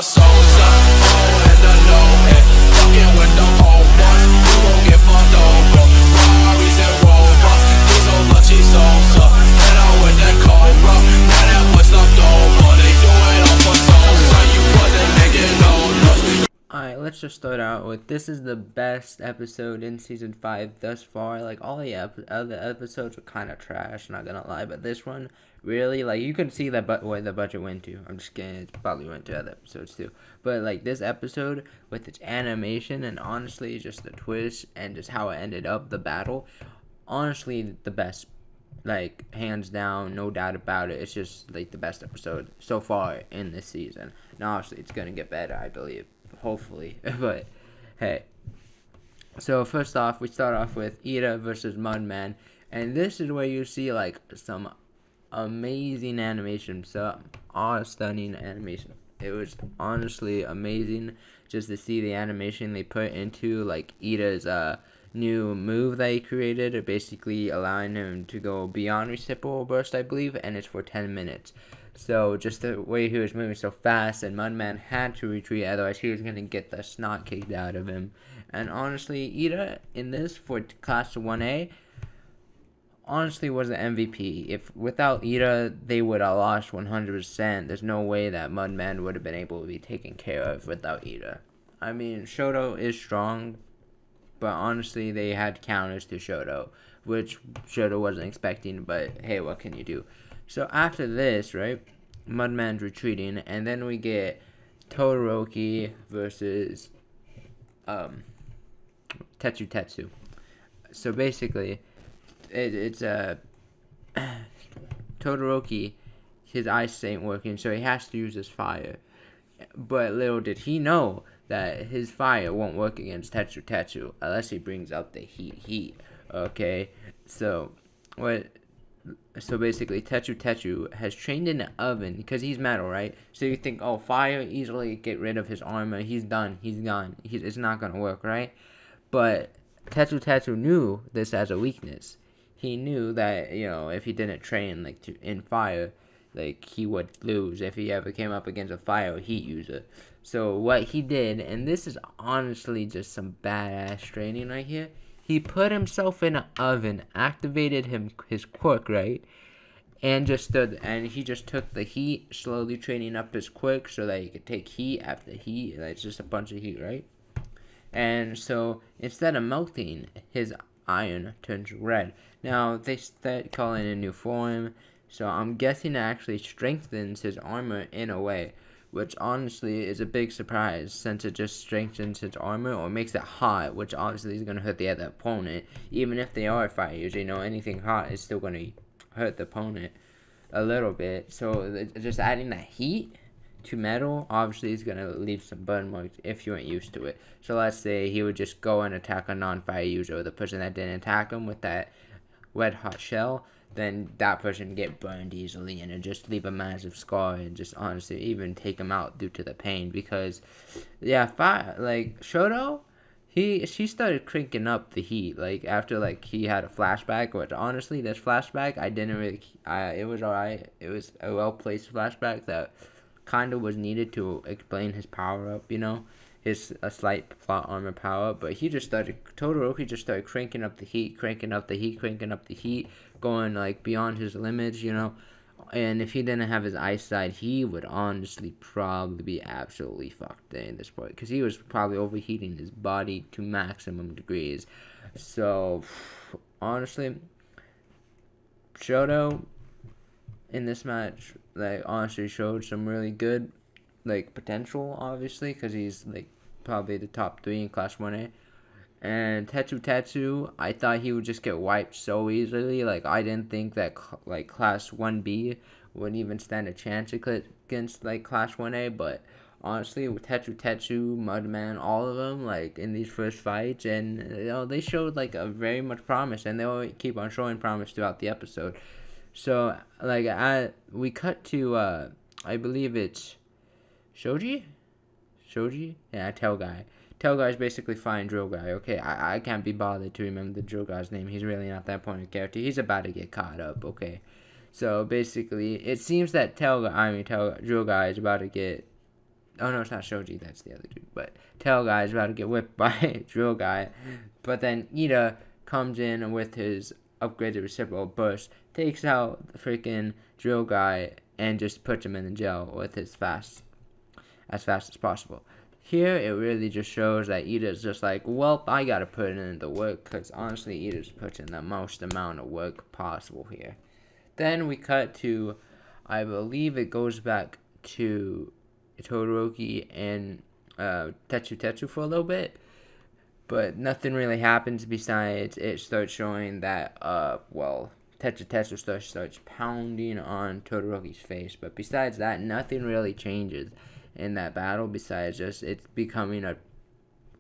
for soul, son. Oh, and the low end, fucking with the old ones. You won't get fucked over. Ferraris and Rovers, these old luxury souls, son. And I'm with that Cobra, now that what's left over. They do it all for soul, son. You wasn't making no noise. Alright, let's just start out with, this is the best episode in season 5 thus far. Like, all the other episodes were kind of trash, not gonna lie, but this one, really, like, you can see that where the budget went to. I'm just kidding, it probably went to other episodes too. But, like, this episode, with its animation, and honestly, just the twist, and just how it ended up, the battle, honestly, the best. Like, hands down, no doubt about it. It's just, like, the best episode so far in this season. Now, obviously, it's gonna get better, I believe. Hopefully. But hey, so first off, we start off with Ida versus Mudman, and this is where you see like some amazing animation, some awe-stunning animation. It was honestly amazing just to see the animation they put into like Ida's new move that he created, basically allowing him to go beyond reciprocal burst, I believe, and it's for 10 minutes. So just the way he was moving so fast, and Mudman had to retreat, otherwise he was going to get the snot kicked out of him. And honestly, Ida in this for Class 1A honestly was an MVP. If without Ida, they would have lost 100%. There's no way that Mudman would have been able to be taken care of without Ida. I mean, Shoto is strong, but honestly, they had counters to Shoto, which Shoto wasn't expecting, but hey, what can you do? So after this, right, Mudman's retreating, and then we get Todoroki versus Tetsu. So basically, it's Todoroki, his ice ain't working, so he has to use his fire. But little did he know that his fire won't work against Tetsu unless he brings out the heat. Okay, so basically Tetsu has trained in the oven because he's metal, right? So you think, oh, fire, easily get rid of his armor, he's done, he's gone, it's not gonna work, right? But Tetsu knew this as a weakness. He knew that, you know, if he didn't train like in fire, like he would lose if he ever came up against a fire heat user. So what he did, and this is honestly just some badass training right here, he put himself in an oven, activated his quirk, right? And he just took the heat, slowly training up his quirk so that he could take heat after heat. Like, it's just a bunch of heat, right? And so instead of melting, his iron turns red. Now they start calling it a new form, so I'm guessing it actually strengthens his armor in a way, which honestly is a big surprise since it just strengthens his armor or makes it hot, which obviously is going to hurt the other opponent. Even if they are fire users, you know, anything hot is still going to hurt the opponent a little bit. So just adding that heat to metal obviously is going to leave some burn marks if you ain't used to it. So let's say he would just go and attack a non-fire user, or the person that didn't attack him with that red hot shell, then that person get burned easily and it just leave a massive scar and just honestly even take him out due to the pain. Because yeah, fire, like Shoto, she started cranking up the heat like after like he had a flashback, which honestly this flashback I didn't really it was alright. It was a well placed flashback that kind of was needed to explain his power up, you know, a slight plot armor power up. But Todoroki just started cranking up the heat, going like beyond his limits, you know. And if he didn't have his eyesight, he would honestly probably be absolutely fucked in this point, because he was probably overheating his body to maximum degrees. So honestly, Shoto in this match, like, honestly showed some really good, like, potential, obviously, because he's, like, probably the top 3 in Class 1A. And Tetsu, I thought he would just get wiped so easily. Like, I didn't think that, like, Class 1B would even stand a chance against, like, Class 1A. But, honestly, with Tetsu, Mudman, all of them, like, in these first fights, and, you know, they showed, like, a very much promise. And they'll keep on showing promise throughout the episode. So, like, we cut to, I believe it's Shoji? Yeah, Tail Guy. Tail Guy's basically fine Drill Guy. Okay, I can't be bothered to remember the Drill Guy's name. He's really not that important character. He's about to get caught up, okay? So, basically, it seems that Drill Guy is about to get Oh no, it's not Shoji. That's the other dude. But Tail Guy is about to get whipped by Drill Guy, but then Ida comes in with his upgraded reciprocal burst, takes out the freaking Drill Guy, and just puts him in the jail with his fast as possible. Here, it really just shows that Ida's just like, well, I gotta put in the work, because honestly, Ida's putting the most amount of work possible here. Then we cut to, I believe it goes back to Todoroki and Tetsu for a little bit, but nothing really happens besides it starts showing that, Tetsu starts pounding on Todoroki's face, but besides that, nothing really changes in that battle besides just it's becoming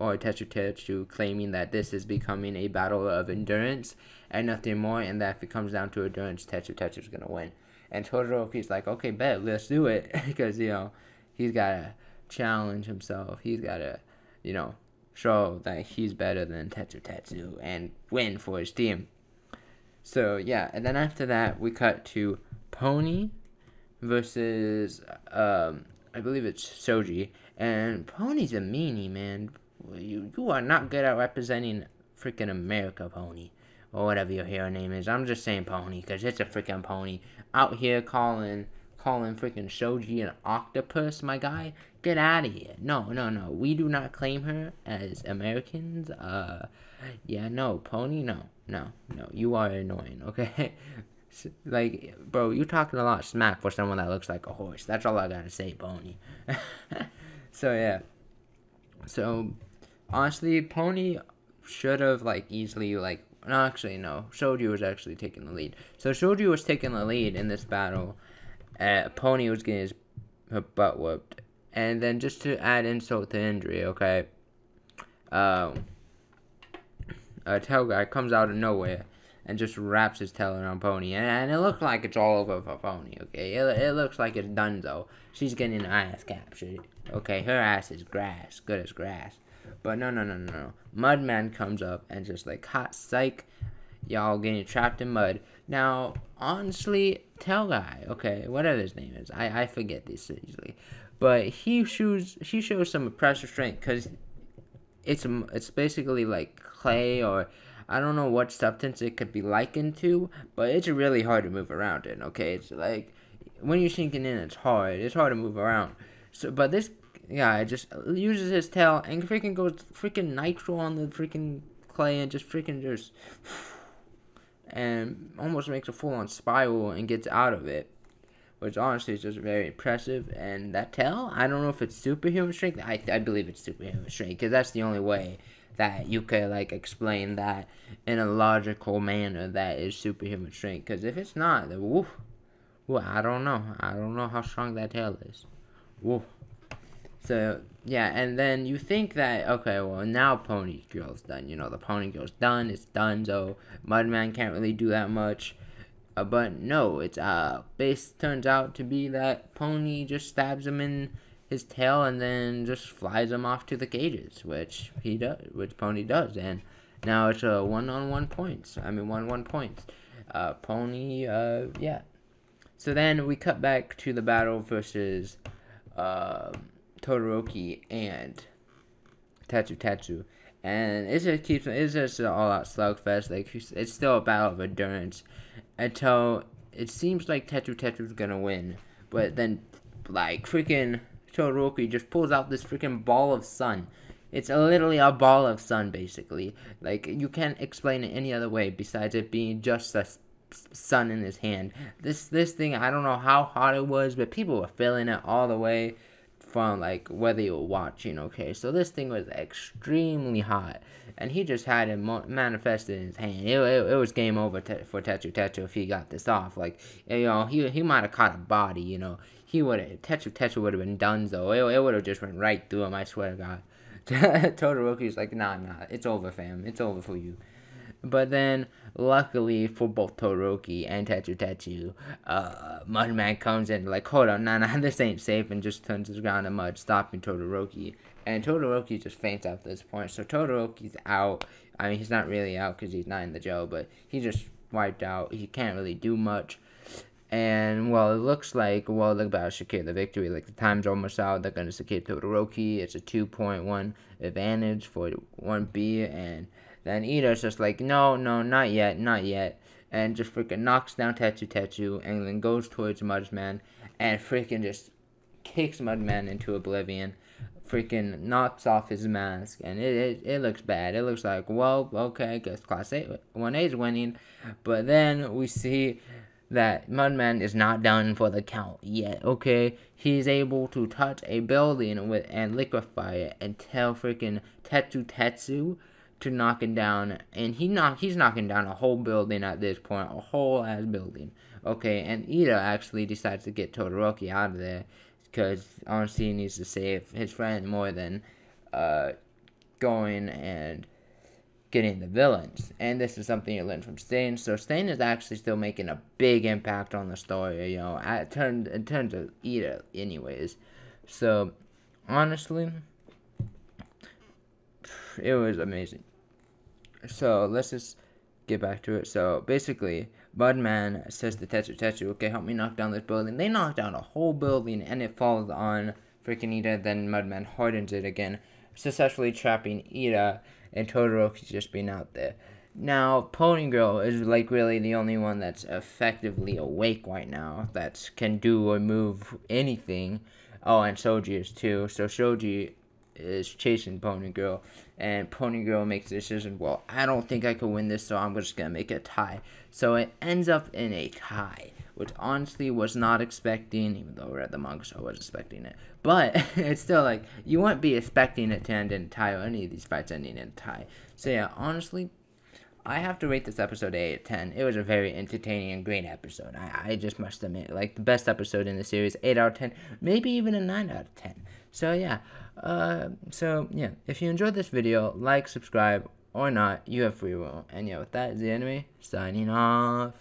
Tetsu claiming that this is becoming a battle of endurance and nothing more, and that if it comes down to endurance, Tetsu's gonna win. And Todoroki's like, okay, bet, let's do it, because he's gotta challenge himself. He's gotta show that he's better than Tetsu and win for his team. So yeah, and then after that we cut to Pony versus I believe it's Shoji, and Pony's a meanie, man. You are not good at representing freaking America, Pony, or whatever your hero name is. I'm just saying Pony, because it's a freaking pony. Out here calling freaking Shoji an octopus, my guy. Get out of here. No. We do not claim her as Americans. Pony, no. You are annoying, okay? Like, bro, you talking a lot of smack for someone that looks like a horse. That's all I gotta say, Pony. So, yeah. So, honestly, Pony should have, easily, no, actually, no. Shoji was actually taking the lead. So, Shoji was taking the lead in this battle. Pony was getting her butt whooped. And then, just to add insult to injury, okay? Tail Guy comes out of nowhere and just wraps his tail around Pony, and it looks like it's all over for Pony, okay? It looks like it's done, though. She's getting her ass captured, okay? Her ass is grass, good as grass. But no. Mudman comes up and just hot psych, y'all getting trapped in mud. Now, honestly, Tail Guy, okay, whatever his name is, I forget this easily, but he shows some impressive strength, because it's basically like clay, or I don't know what substance it could be likened to, but it's really hard to move around in, okay? It's like, when you're sinking in, it's hard to move around. So, but this guy just uses his tail and freaking goes freaking nitro on the freaking clay and and almost makes a full-on spiral and gets out of it, which honestly is just very impressive. And that tail, I don't know if it's superhuman strength. I believe it's superhuman strength, because that's the only way that you could explain that in a logical manner that is superhuman strength. Because if it's not, then I don't know how strong that tail is. Woo. So yeah, and then you think that, okay, well, now Pony Girl's done. The Pony Girl's done. It's done. So Mudman can't really do that much. But no, it's turns out to be that Pony just stabs him in his tail and then just flies him off to the cages, which Pony does, and now it's a 1-on-1 points. 1-1 points. Pony, yeah. So then we cut back to the battle versus Todoroki and Tetsu, and it's just an all-out slugfest. It's still a battle of endurance until it seems like Tetsu's gonna win, but then freaking Todoroki just pulls out this freaking ball of sun. It's literally a ball of sun, basically. You can't explain it any other way besides it being just a sun in his hand. This thing, I don't know how hot it was, but people were feeling it all the way from whether you were watching, okay? So this thing was extremely hot, and he just had it manifested in his hand. It was game over for Tetsu if he got this off. He might have caught a body, Tetsu would have been done, though. It would have just went right through him, I swear to God. Todoroki's like, nah, it's over, fam. It's over for you. But then, luckily for both Todoroki and Tetsu, Mudman comes in hold on, nah, this ain't safe, and just turns his ground to mud, stopping Todoroki. And Todoroki just faints at this point, so Todoroki's out. He's not really out because he's not in the jail, but he just wiped out. He can't really do much. And, well, it looks like, well, they're about to secure the victory. Like, the time's almost out. They're going to secure Todoroki. It's a 2.1 advantage for 1B. And then Ida's just like, no, not yet, not yet. And just freaking knocks down Tetsu, and then goes towards Mudman. And freaking just kicks Mudman into oblivion. Freaking knocks off his mask. And it looks bad. It looks like, well, okay, I guess Class 1A is winning. But then we see that Mudman is not done for the count yet, okay? He's able to touch a building and liquefy it and tell freaking Tetsu to knock it down. And he's knocking down a whole building at this point, a whole ass building, okay? And Ida actually decides to get Todoroki out of there because honestly he needs to save his friend more than going and getting the villains. And this is something you learn from Stain. So Stain is actually still making a big impact on the story, you know, in terms of Ida anyways. So honestly, it was amazing. So let's just get back to it. So basically, Mudman says to Tetsu, okay, help me knock down this building. They knock down a whole building and it falls on freaking Ida. Then Mudman hardens it again, successfully trapping Ida and Todoroki just being out there. Now, Pony Girl is like really the only one that's effectively awake right now, that can do or move anything. Oh, and Shoji is too. So Shoji is chasing Pony Girl, and Pony Girl makes the decision, well, I don't think I could win this, so I'm just gonna make it a tie. So it ends up in a tie, which honestly was not expecting, even though we're at the manga, so I was expecting it. But it's still like, you wouldn't be expecting it to end in a tie, or any of these fights ending in a tie. So yeah, honestly, I have to rate this episode 8 out of 10. It was a very entertaining and great episode. I just must admit, like, the best episode in the series, 8 out of 10, maybe even a 9 out of 10. So yeah, if you enjoyed this video, like, subscribe, or not, you have free will. And yeah, with that, is the enemy signing off.